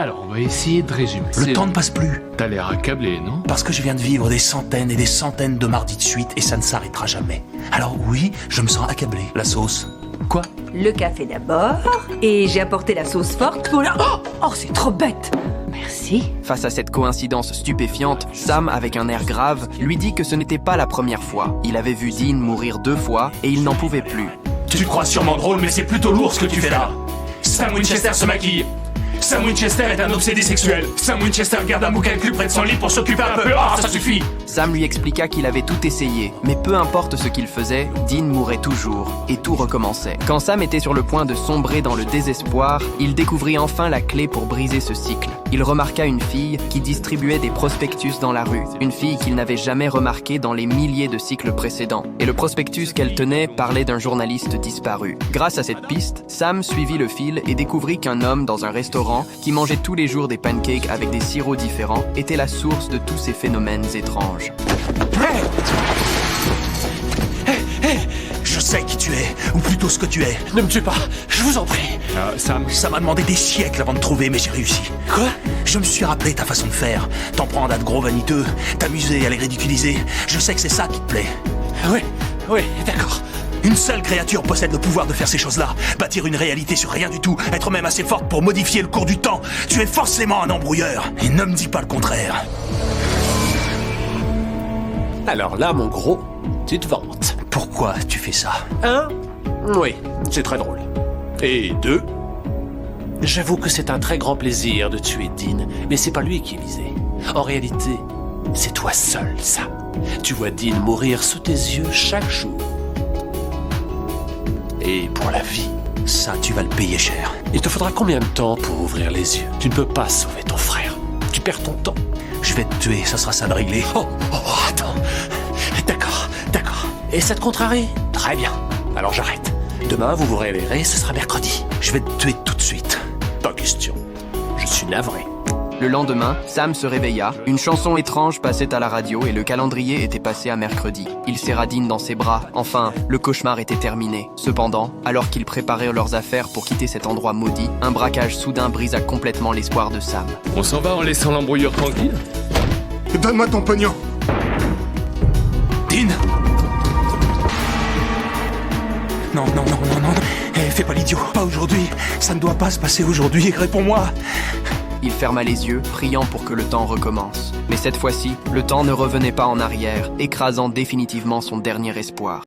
Alors, on va essayer de résumer. Le temps ne passe plus. T'as l'air accablé, non? Parce que je viens de vivre des centaines et des centaines de mardis de suite et ça ne s'arrêtera jamais. Alors oui, je me sens accablé. La sauce. Quoi? Le café d'abord, et j'ai apporté la sauce forte pour la... Oh, c'est trop bête. Merci. Face à cette coïncidence stupéfiante, Sam, avec un air grave, lui dit que ce n'était pas la première fois. Il avait vu Dean mourir 2 fois et il n'en pouvait plus. Tu te crois sûrement drôle, mais c'est plutôt lourd ce que tu fais là. Sam Winchester se maquille. Sam Winchester est un obsédé sexuel. Sam Winchester garde un bouquin de cul près de son lit pour s'occuper un peu. Ah, ça suffit. Sam lui expliqua qu'il avait tout essayé, mais peu importe ce qu'il faisait, Dean mourait toujours, et tout recommençait. Quand Sam était sur le point de sombrer dans le désespoir, il découvrit enfin la clé pour briser ce cycle. Il remarqua une fille qui distribuait des prospectus dans la rue, une fille qu'il n'avait jamais remarquée dans les milliers de cycles précédents. Et le prospectus qu'elle tenait parlait d'un journaliste disparu. Grâce à cette piste, Sam suivit le fil et découvrit qu'un homme dans un restaurant, qui mangeait tous les jours des pancakes avec des sirops différents, était la source de tous ces phénomènes étranges. Hey, je sais qui tu es, ou plutôt ce que tu es. Ne me tue pas, je vous en prie. Sam... Ça m'a demandé des siècles avant de trouver, mais j'ai réussi. Quoi? Je me suis rappelé ta façon de faire. T'en prendre à de gros vaniteux, t'amuser à les ridiculiser. Je sais que c'est ça qui te plaît. Oui, d'accord. Une seule créature possède le pouvoir de faire ces choses-là. Bâtir une réalité sur rien du tout, être même assez forte pour modifier le cours du temps. Tu es forcément un embrouilleur. Et ne me dis pas le contraire. Alors là, mon gros, tu te vantes. Pourquoi tu fais ça? 1. Oui, c'est très drôle. Et 2. J'avoue que c'est un très grand plaisir de tuer Dean, mais c'est pas lui qui est visé. En réalité, c'est toi seul, ça. Tu vois Dean mourir sous tes yeux chaque jour. Et pour la vie, Ça, tu vas le payer cher. il te faudra combien de temps pour ouvrir les yeux? Tu ne peux pas sauver ton frère. Tu perds ton temps. Je vais te tuer, ça sera ça de réglé. Oh, attends. D'accord. Et ça te contrarie? Très bien. Alors j'arrête. Demain, vous vous réveillerez, ce sera mercredi. Je vais te tuer tout de suite. Pas question. Je suis navré. Le lendemain, Sam se réveilla, une chanson étrange passait à la radio et le calendrier était passé à mercredi. Il serra Dean dans ses bras. Enfin, le cauchemar était terminé. Cependant, alors qu'ils préparaient leurs affaires pour quitter cet endroit maudit, un braquage soudain brisa complètement l'espoir de Sam. On s'en va en laissant l'embrouilleur tranquille? Donne-moi ton pognon. Dean! Non. Fais pas l'idiot. Pas aujourd'hui. Ça ne doit pas se passer aujourd'hui. Réponds-moi. Il ferma les yeux, priant pour que le temps recommence. Mais cette fois-ci, le temps ne revenait pas en arrière, écrasant définitivement son dernier espoir.